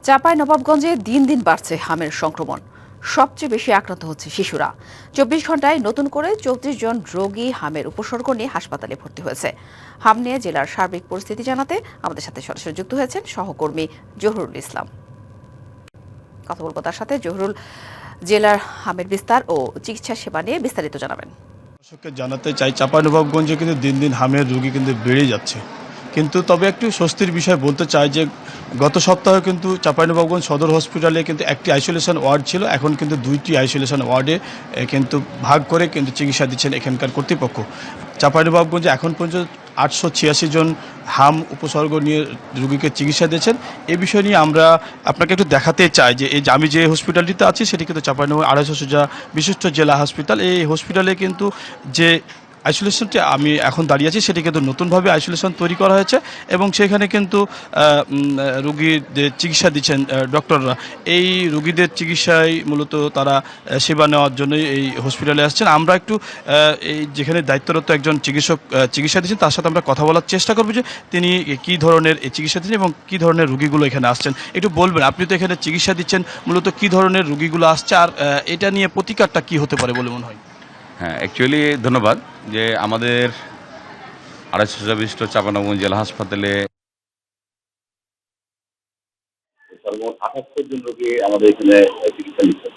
চাঁপাইনবাবগঞ্জে দিন দিন বাড়ছে হামের সংক্রমণ। সবচেয়ে বেশি আক্রান্ত হচ্ছে শিশুরা। 24 ঘন্টায় নতুন করে 34 জন রোগী হামের উপসর্গ নিয়ে হাসপাতালে ভর্তি হয়েছে। হাম নিয়ে জেলার সার্বিক পরিস্থিতি জানাতে আমাদের সাথে সরাসরি যুক্ত হয়েছেন সহকর্মী জহুরুল ইসলাম। কথা বলবো তার সাথে। জহুরুল, জেলার হামের বিস্তার ও চিকিৎসা সেবা নিয়ে বিস্তারিত জানাবেন। দর্শককে জানাতে চাই, চাঁপাইনবাবগঞ্জে কিন্তু দিন দিন হামের রোগী কিন্তু বেড়ে যাচ্ছে। কিন্তু তবে একটু স্বস্তির বিষয় বলতে চাই যে গত সপ্তাহে কিন্তু চাঁপাইনবাবগঞ্জ সদর হসপিটালে কিন্তু একটি আইসোলেশন ওয়ার্ড ছিল, এখন কিন্তু 2টি আইসোলেশন ওয়ার্ডে কিন্তু ভাগ করে কিন্তু চিকিৎসা দিচ্ছেন এখানকার কর্তৃপক্ষ। চাঁপাইনবাবগঞ্জে এখন পর্যন্ত 886 জন হাম উপসর্গ নিয়ে রোগীকে চিকিৎসা দিয়েছেন। এই বিষয় নিয়ে আমরা আপনাকে একটু দেখাতে চাই যে এই যে আমি যে হসপিটালটিতে আছি সেটি কিন্তু চাঁপাইনবাবগঞ্জ 250 শয্যা বিশিষ্ট জেলা হসপিটাল। এই হসপিটালে কিন্তু যে আইসোলেশনটি আমি এখন দাঁড়িয়ে আছি সেটি কিন্তু নতুনভাবে আইসোলেশন তৈরি করা হয়েছে এবং সেখানে কিন্তু রোগীদের চিকিৎসা দিচ্ছেন ডক্টররা। এই রোগীদের চিকিৎসায় মূলত তারা সেবা নেওয়ার জন্য এই হসপিটালে আসছেন। আমরা একটু এই যেখানে দায়িত্বরত একজন চিকিৎসক চিকিৎসা দিচ্ছেন তার সাথে আমরা কথা বলার চেষ্টা করব যে তিনি কী ধরনের এই চিকিৎসা দিচ্ছেন এবং কী ধরনের রোগীগুলো এখানে আসছেন। একটু বলবেন, আপনি তো এখানে চিকিৎসা দিচ্ছেন, মূলত কী ধরনের রোগীগুলো আসছে আর এটা নিয়ে প্রতিকারটা কী হতে পারে বলে মনে হয়? হ্যাঁ, অ্যাকচুয়ালি ধন্যবাদ। যে আমাদের 250 বিশিষ্ট চাঁপাইনবাবগঞ্জ জেলা হাসপাতালে সর্বমোট 78 জন রোগী আমাদের এখানে চিকিৎসা নিচ্ছেন।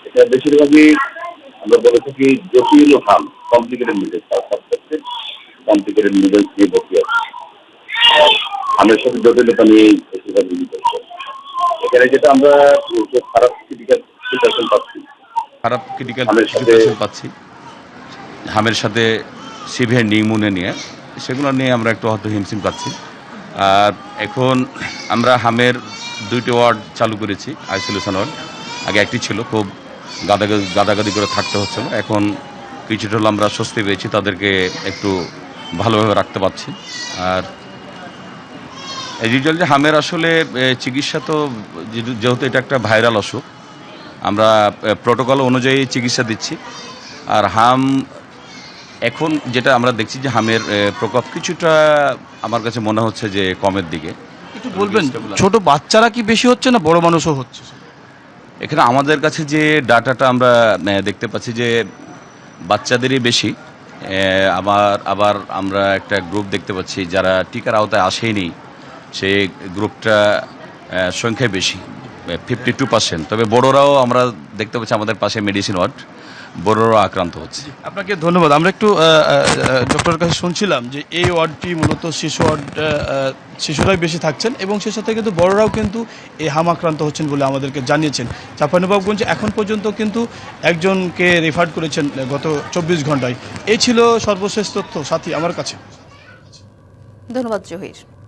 এটা বেশিরভাগই আমরা বলে থাকি জটিল হাম, কমপ্লিকেটেড মিডেলস, সবচেয়ে কমপ্লিকেটেড মিডেলস নিয়ে ভর্তি আছে। হামের সাথে জটিলতা নিয়ে বেশিরভাগ রোগী করছে। এখানে যেটা আমরা খারাপ ক্রিটিক্যাল সিচুয়েশন পাচ্ছি, খারাপ ক্রিটিক্যাল হামের সাথে সিচুয়েশন পাচ্ছি, হামের সাথে সিভিয়ার নিউমোনিয়া নিয়ে, সেগুলো নিয়ে আমরা একটু হয়তো হিমশিম পাচ্ছি। আর এখন আমরা হামের 2টি ওয়ার্ড চালু করেছি, আইসোলেশন ওয়ার্ড। আগে একটি ছিল, খুব গাদাগাদি করে থাকতে হচ্ছিল। এখন কিছুটা হলো আমরা স্বস্তি পেয়েছি, তাদেরকে একটু ভালোভাবে রাখতে পারছি। আর রিজাল্ট যে হামের আসলে চিকিৎসা তো যেহেতু এটা একটা ভাইরাল অসুখ, আমরা প্রোটোকল অনুযায়ী চিকিৎসা দিচ্ছি। আর হাম এখন যেটা আমরা দেখছি যে হামের প্রকোপ কিছুটা আমার কাছে মনে হচ্ছে যে কমের দিকে। একটু বলবেন, ছোট বাচ্চারা কি বেশি হচ্ছে না বড় মানুষও হচ্ছে? এখানে আমাদের কাছে যে ডাটাটা আমরা দেখতে পাচ্ছি যে বাচ্চাদেরই বেশি। আবার আমরা একটা গ্রুপ দেখতে পাচ্ছি যারা টিকার আওতায় আসেনি, সেই গ্রুপটা সংখ্যায় বেশি, 52%। তবে বড়রাও আমরা দেখতে পাচ্ছি, আমাদের পাশে মেডিসিন ওয়ার্ড, বড়রাও আক্রান্ত হচ্ছে। আপনাকে ধন্যবাদ। আমরা একটু ডক্টরের কাছে শুনছিলাম যে এই ওয়ার্ডটি মূলত শিশু ওয়ার্ড, শিশুরাই বেশি থাকছেন এবং সে সাথে কিন্তু বড়রাও কিন্তু এই হাম আক্রান্ত হচ্ছেন বলে আমাদেরকে জানিয়েছেন। চাঁপাইনবাবগঞ্জে এখন পর্যন্ত কিন্তু একজনকে রেফার করেছেন গত 24 ঘন্টায়। এই ছিল সর্বশেষ তথ্য সাথী আমার কাছে। ধন্যবাদ জহির।